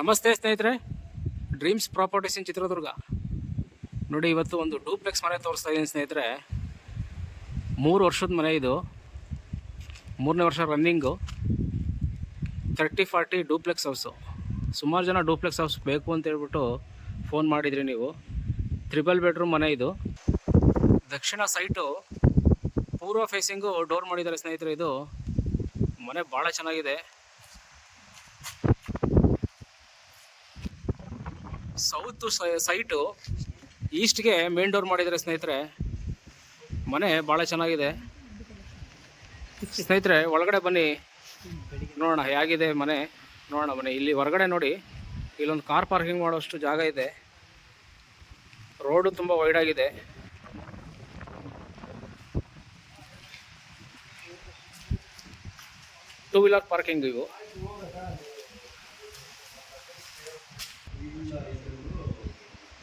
ನಮಸ್ತೆ ಸ್ನೇಹಿತರೆ, dreams properties ಇನ್ ಚಿತ್ರದುರ್ಗ. ನೋಡಿ, ಇವತ್ತು ಒಂದು ಡೂಪ್ಲೆಕ್ಸ್ ಮನೆ ತೋರಿಸ್ತಾ ಇದ್ದೀನಿ ಸ್ನೇಹಿತರೆ. 3 ವರ್ಷದ ಮನೆ ಇದು, 3ನೇ ವರ್ಷ ರನ್ನಿಂಗು. 30-40 duplex house. ಸುಮಾರು ಜನ ಡೂಪ್ಲೆಕ್ಸ್ ಹೌಸ್ ಬೇಕು ಅಂತ ಹೇಳ್ಬಿಟ್ಟು ಫೋನ್ ಮಾಡಿದ್ರಿ ನೀವು. 3 ಬೆಡ್ರೂಮ್ ಮನೆ ಇದು. ದಕ್ಷಿಣ ಸೈಟು, ಪೂರ್ವ ಫೇಸಿಂಗು ಡೋರ್ ಮಾಡಿದ್ದಾರೆ ಸ್ನೇಹಿತರೆ. ಇದು ಮನೆ ಭಾಳ ಚೆನ್ನಾಗಿದೆ. ಸೌತ್ ಸೈಟು ಈಸ್ಟ್ಗೆ ಮೇನ್ ಡೋರ್ ಮಾಡಿದ್ದಾರೆ ಸ್ನೇಹಿತರೆ. ಮನೆ ಭಾಳ ಚೆನ್ನಾಗಿದೆ ಸ್ನೇಹಿತರೆ. ಒಳಗಡೆ ಬನ್ನಿ, ನೋಡೋಣ ಹೇಗಿದೆ ಮನೆ. ನೋಡೋಣ ಬನ್ನಿ. ಇಲ್ಲಿ ಹೊರಗಡೆ ನೋಡಿ, ಇಲ್ಲೊಂದು ಕಾರ್ ಪಾರ್ಕಿಂಗ್ ಮಾಡೋಷ್ಟು ಜಾಗ ಇದೆ. ರೋಡು ತುಂಬ ವೈಡಾಗಿದೆ. ಟೂ ವೀಲರ್ ಪಾರ್ಕಿಂಗ್ ಇವು.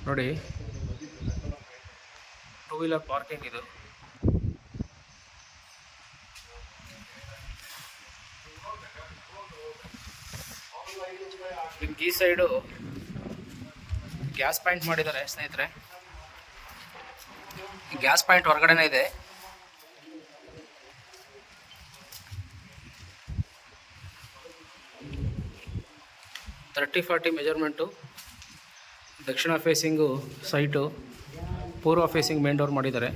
ನೋಡಿ, 2 ವೀಲರ್ ಪಾರ್ಕಿಂಗ್ ಇದು. ಈ ಸೈಡು ಗ್ಯಾಸ್ ಪಾಯಿಂಟ್ ಮಾಡಿದ್ದಾರೆ ಸ್ನೇಹಿತರೆ. ಗ್ಯಾಸ್ ಪಾಯಿಂಟ್ ಹೊರಗಡೆನೇ ಇದೆ. $30 40 ಮೆಜರ್ಮೆಂಟು. ದಕ್ಷಿಣ ಫೇಸಿಂಗು ಸೈಟು, ಪೂರ್ವ ಫೇಸಿಂಗ್ ಮೇನ್ ಡೋರ್ ಮಾಡಿದ್ದಾರೆ.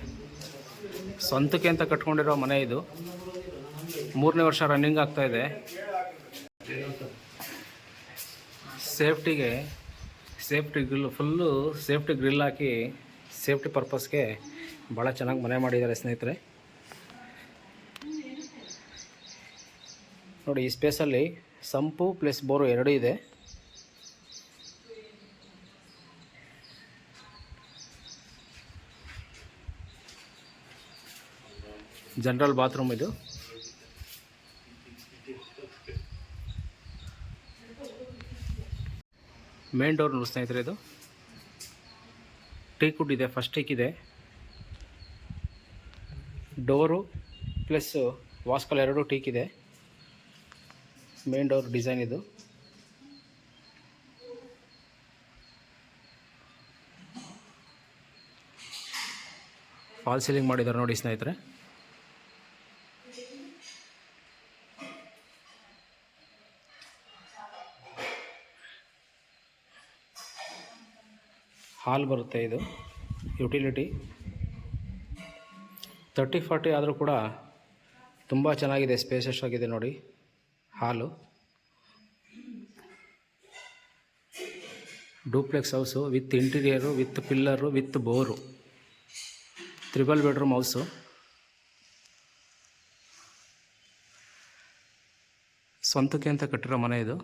ಸ್ವಂತಕ್ಕೆ ಅಂತ ಕಟ್ಕೊಂಡಿರೋ ಮನೆ ಇದು. 3ನೇ ವರ್ಷ ರನ್ನಿಂಗ್ ಆಗ್ತಾಯಿದೆ. Safety grill, full safety grill ಹಾಕಿ ಸೇಫ್ಟಿ ಪರ್ಪಸ್ಗೆ ಭಾಳ ಚೆನ್ನಾಗಿ ಮನೆ ಮಾಡಿದ್ದಾರೆ ಸ್ನೇಹಿತರೆ. ನೋಡಿ, ಈ ಸ್ಪೇಸಲ್ಲಿ ಸಂಪು ಪ್ಲಸ್ ಬೋರು ಎರಡೂ ಇದೆ. ಜನರಲ್ ಬಾತ್ರೂಮ್ ಇದು. ಮೇನ್ ಡೋರ್ ನೋಡಿ ಸ್ನೇಹಿತರೆ. ಇದು ಟೀಕ್ ವುಡ್ ಇದೆ, ಫಸ್ಟ್ ಟೀಕ್ ಇದೆ. ಡೋರು ಪ್ಲಸ್ ವಾಸ್ಕಲ್ ಎರಡೂ ಟೀಕ್ ಇದೆ. ಮೇನ್ ಡೋರ್ ಡಿಸೈನ್ ಇದು. ಫಾಲ್ ಸೀಲಿಂಗ್ ಮಾಡಿದ್ದಾರೆ ನೋಡಿ ಸ್ನೇಹಿತರೆ. ಹಾಲ್ ಬರುತ್ತೆ ಇದು, ಯುಟಿಲಿಟಿ. 30-40 ಆದರೂ ಕೂಡ ತುಂಬ ಚೆನ್ನಾಗಿದೆ, ಸ್ಪೇಸಸ್ ಆಗಿದೆ ನೋಡಿ ಹಾಲು. Duplex house with interior, with pillar, with bore. 3 bedroom house. ಸ್ವಂತಕ್ಕೆ ಅಂತ ಕಟ್ಟಿರೋ ಮನೆ ಇದು.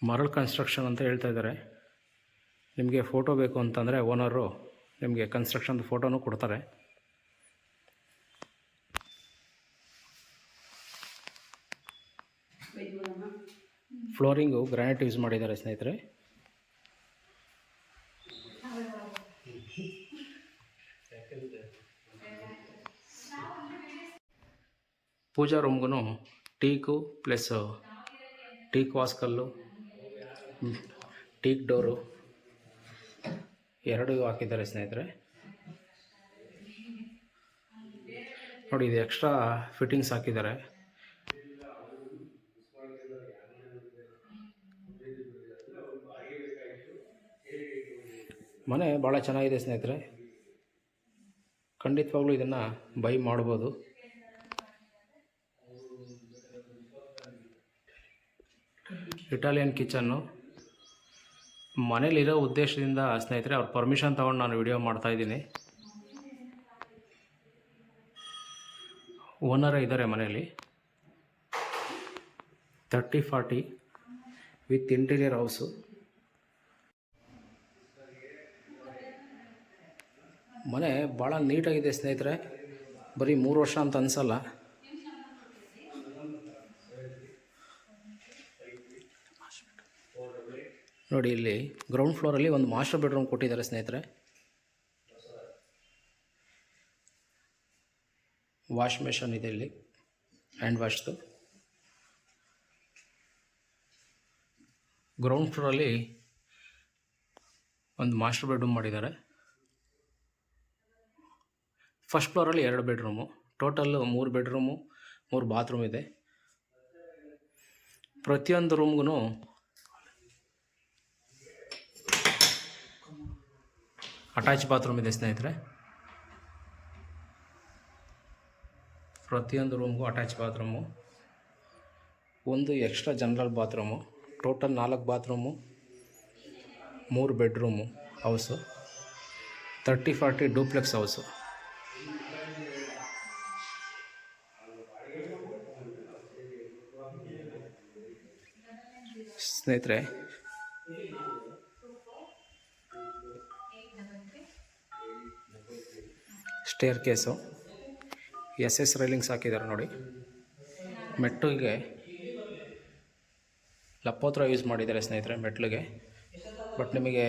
ಮರಳು ಕನ್ಸ್ಟ್ರಕ್ಷನ್ ಅಂತ ಹೇಳ್ತಾ ಇದ್ದಾರೆ. ನಿಮಗೆ ಫೋಟೋ ಬೇಕು ಅಂತಂದರೆ ಓನರು ನಿಮಗೆ ಕನ್ಸ್ಟ್ರಕ್ಷನ್ದು ಫೋಟೋನೂ ಕೊಡ್ತಾರೆ. ಫ್ಲೋರಿಂಗು ಗ್ರಾನೈಟ್ ಯೂಸ್ ಮಾಡಿದ್ದಾರೆ ಸ್ನೇಹಿತರೆ. ಪೂಜಾ ರೂಮ್ಗೂ ಟೀಕು ಪ್ಲಸ್ ಟೀಕ್ ವಾಸ್ಕಲ್ಲು, ಟೀಕ್ ಡೋರು ಎರಡೂ ಹಾಕಿದ್ದಾರೆ ಸ್ನೇಹಿತರೆ. ನೋಡಿ, ಇದು ಎಕ್ಸ್ಟ್ರಾ ಫಿಟ್ಟಿಂಗ್ಸ್ ಹಾಕಿದ್ದಾರೆ. ಮನೆ ಭಾಳ ಚೆನ್ನಾಗಿದೆ ಸ್ನೇಹಿತರೆ. ಖಂಡಿತವಾಗ್ಲೂ ಇದನ್ನು ಬೈ ಮಾಡ್ಬೋದು. Italian kitchen. ಮನೇಲಿರೋ ಉದ್ದೇಶದಿಂದ ಸ್ನೇಹಿತರೆ, ಅವ್ರ ಪರ್ಮಿಷನ್ ತೊಗೊಂಡು ನಾನು ವಿಡಿಯೋ ಮಾಡ್ತಾಯಿದ್ದೀನಿ. ಓನರೇ ಇದ್ದಾರೆ ಮನೆಯಲ್ಲಿ. 30-40 ವಿತ್ ಇಂಟೀರಿಯರ್ ಹೌಸು. ಮನೆ ಭಾಳ ನೀಟಾಗಿದೆ ಸ್ನೇಹಿತರೆ. ಬರೀ 3 ವರ್ಷ ಅಂತ ಅನಿಸಲ್ಲ. ನೋಡಿ, ಇಲ್ಲಿ ಗ್ರೌಂಡ್ ಫ್ಲೋರಲ್ಲಿ ಒಂದು ಮಾಸ್ಟರ್ ಬೆಡ್ರೂಮ್ ಕೊಟ್ಟಿದ್ದಾರೆ ಸ್ನೇಹಿತರೆ. ವಾಶ್ ಮೆಷನ್ ಇದೆ ಇಲ್ಲಿ, ಹ್ಯಾಂಡ್ ವಾಶ್ದು. ಗ್ರೌಂಡ್ ಫ್ಲೋರಲ್ಲಿ ಒಂದು ಮಾಸ್ಟರ್ ಬೆಡ್ರೂಮ್ ಮಾಡಿದ್ದಾರೆ. ಫಸ್ಟ್ ಫ್ಲೋರಲ್ಲಿ 2 ಬೆಡ್ರೂಮು, ಟೋಟಲ್ಲು 3 ಬೆಡ್ರೂಮು 3 ಬಾತ್ರೂಮ್ ಇದೆ. ಪ್ರತಿಯೊಂದು ರೂಮ್ಗೂ ಅಟ್ಯಾಚ್ ಬಾತ್ರೂಮ್ ಇದೆ ಸ್ನೇಹಿತರೆ. ಪ್ರತಿಯೊಂದು ರೂಮ್ಗೂ ಅಟ್ಯಾಚ್ ಬಾತ್ರೂಮು, ಒಂದು extra general bathroom, total 4 bathroom 3 bedroom house. 30-40 duplex house. ಸ್ನೇಹಿತರೆ, ಸ್ಟೇರ್ ಕೇಸು, SS ರೈಲಿಂಗ್ಸ್ ಹಾಕಿದ್ದಾರೆ ನೋಡಿ. ಮೆಟ್ಟಿಗೆ ಲಪ್ಪೋತ್ರ ಯೂಸ್ ಮಾಡಿದ್ದಾರೆ ಸ್ನೇಹಿತರೆ ಮೆಟ್ಲಿಗೆ. ಬಟ್ ನಿಮಗೆ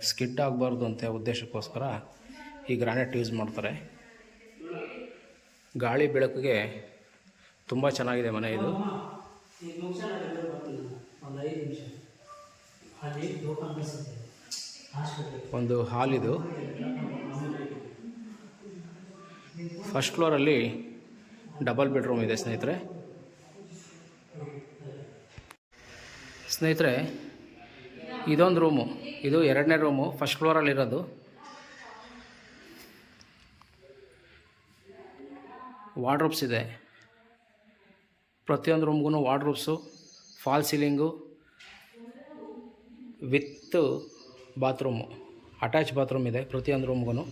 ಸ್ಕಿಡ್ ಆಗಬಾರ್ದು ಅಂತ ಉದ್ದೇಶಕ್ಕೋಸ್ಕರ ಈ ಗ್ರಾನೈಟ್ ಯೂಸ್ ಮಾಡ್ತಾರೆ. ಗಾಳಿ ಬೆಳಕಿಗೆ ತುಂಬ ಚೆನ್ನಾಗಿದೆ ಮನೆ ಇದು. ಒಂದು ಹಾಲ್ ಇದು. ಫಸ್ಟ್ ಫ್ಲೋರಲ್ಲಿ ಡಬಲ್ ಬೆಡ್ರೂಮ್ ಇದೆ ಸ್ನೇಹಿತರೆ. ಇದೊಂದು ರೂಮು, ಇದು 2ನೇ ರೂಮು, ಫಸ್ಟ್ ಫ್ಲೋರಲ್ಲಿರೋದು. ವಾರ್ಡ್ರೋಬ್ಸ್ ಇದೆ. ಪ್ರತಿಯೊಂದು ರೂಮ್ಗೂ wardrobes, fall ceiling with bathroom, attach bathroom ಇದೆ ಪ್ರತಿಯೊಂದು ರೂಮ್ಗೂ.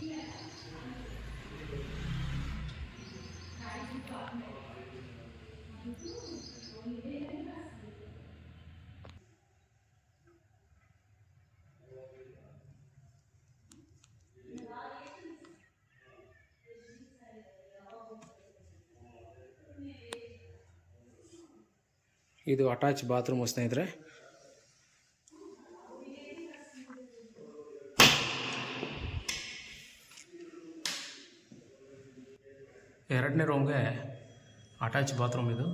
ಇದು ಅಟ್ಯಾಚ್ ಬಾತ್ರೂಮು ಸ್ನೇಹಿತರೆ. ಎರಡನೇ ರೂಮ್ಗೆ ಅಟ್ಯಾಚ್ ಬಾತ್ರೂಮ್ ಇದು.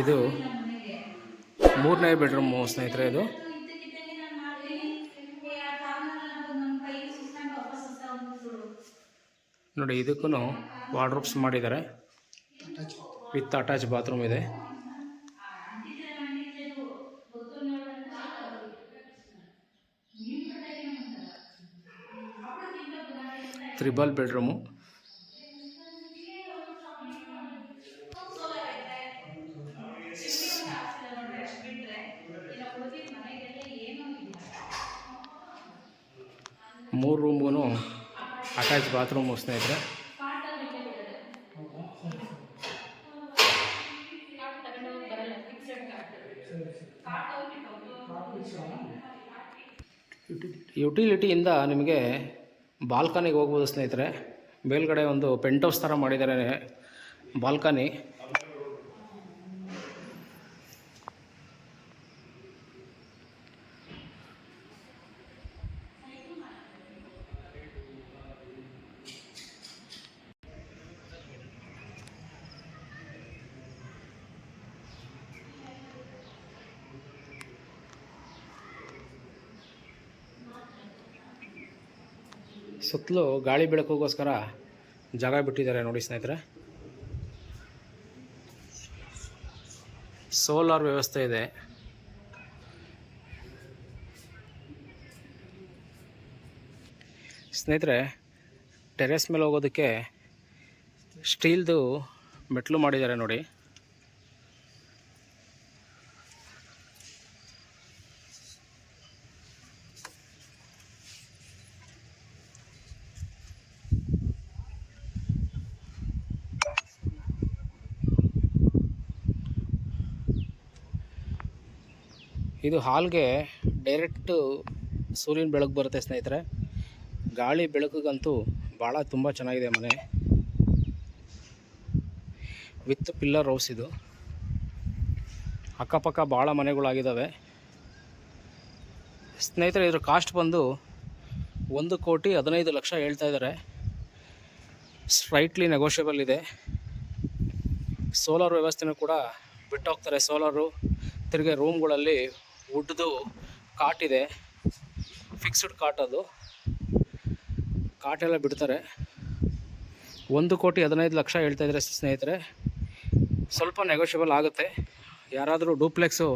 ಇದು 3ನೇ ಬೆಡ್ರೂಮು ಸ್ನೇಹಿತರೆ. ಇದು ನೋಡಿ, ಇದಕ್ಕೂ ವಾರ್ಡ್ರೋಬ್ಸ್ ಮಾಡಿದ್ದಾರೆ ವಿತ್ ಅಟ್ಯಾಚ್ ಬಾತ್ರೂಮ್ ಇದೆ. Triple bedroom. ಮೂರು ರೂಮ್ಗೂ ಅಟ್ಯಾಚ್ ಬಾತ್ರೂಮು ಸ್ನೇಹಿತರೆ. ಯುಟಿಲಿಟಿಯಿಂದ ನಿಮಗೆ ಬಾಲ್ಕನಿಗೆ ಹೋಗ್ಬೋದು ಸ್ನೇಹಿತರೆ. ಮೇಲ್ಗಡೆ ಒಂದು ಪೆಂಟ್ ಹೌಸ್ ಥರ ಮಾಡಿದ್ದಾರೆ ಬಾಲ್ಕನಿ. ಸುತ್ತಲೂ ಗಾಳಿ ಬೆಳಕಿಗೋಸ್ಕರ ಜಾಗ ಬಿಟ್ಟಿದ್ದಾರೆ ನೋಡಿ ಸ್ನೇಹಿತರೆ. ಸೋಲಾರ್ ವ್ಯವಸ್ಥೆ ಇದೆ. ಸ್ನೇಹಿತರೆ, ಟೆರೆಸ್ ಮೇಲೆ ಹೋಗೋದಕ್ಕೆ ಸ್ಟೀಲ್ದು ಮೆಟ್ಲು ಮಾಡಿದ್ದಾರೆ ನೋಡಿ. ಇದು ಹಾಲ್ಗೆ ಡೈರೆಕ್ಟು ಸೂರ್ಯನ ಬೆಳಕು ಬರುತ್ತೆ ಸ್ನೇಹಿತರೆ. ಗಾಳಿ ಬೆಳಕಿಗಂತೂ ಭಾಳ ತುಂಬ ಚೆನ್ನಾಗಿದೆ ಮನೆ. ವಿತ್ ಪಿಲ್ಲರ್ ಹೌಸ್ ಇದು. ಅಕ್ಕಪಕ್ಕ ಭಾಳ ಮನೆಗಳಾಗಿದ್ದಾವೆ ಸ್ನೇಹಿತರೆ. ಇದ್ರ ಕಾಸ್ಟ್ ಬಂದು 1,15,00,000 ಹೇಳ್ತಾ ಇದ್ದಾರೆ. ಸ್ಲೈಟ್ಲಿ ನೆಗೋಷಿಯಬಲ್ ಇದೆ. ಸೋಲಾರ್ ವ್ಯವಸ್ಥೆನೂ ಕೂಡ ಬಿಟ್ಟು ಹೋಗ್ತಾರೆ. ಸೋಲಾರು ತಿರುಗಿ ರೂಮ್ಗಳಲ್ಲಿ ವುಡ್ದು ಕಾಟಿದೆ, ಫಿಕ್ಸ್ಡ್ ಕಾಟ್. ಅದು ಕಾಟೆಲ್ಲ ಬಿಡ್ತಾರೆ. 1,15,00,000 ಹೇಳ್ತಾಯಿದ್ದಾರೆ ಸ್ನೇಹಿತರೆ. ಸ್ವಲ್ಪ ನೆಗೋಷಿಯಬಲ್ ಆಗುತ್ತೆ. ಯಾರಾದರೂ ಡೂಪ್ಲೆಕ್ಸು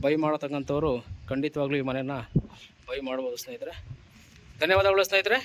ಬೈ ಮಾಡತಕ್ಕಂಥವ್ರು ಖಂಡಿತವಾಗ್ಲೂ ಈ ಮನೆಯನ್ನು ಬೈ ಮಾಡ್ಬೋದು ಸ್ನೇಹಿತರೆ. ಧನ್ಯವಾದಗಳು ಸ್ನೇಹಿತರೆ.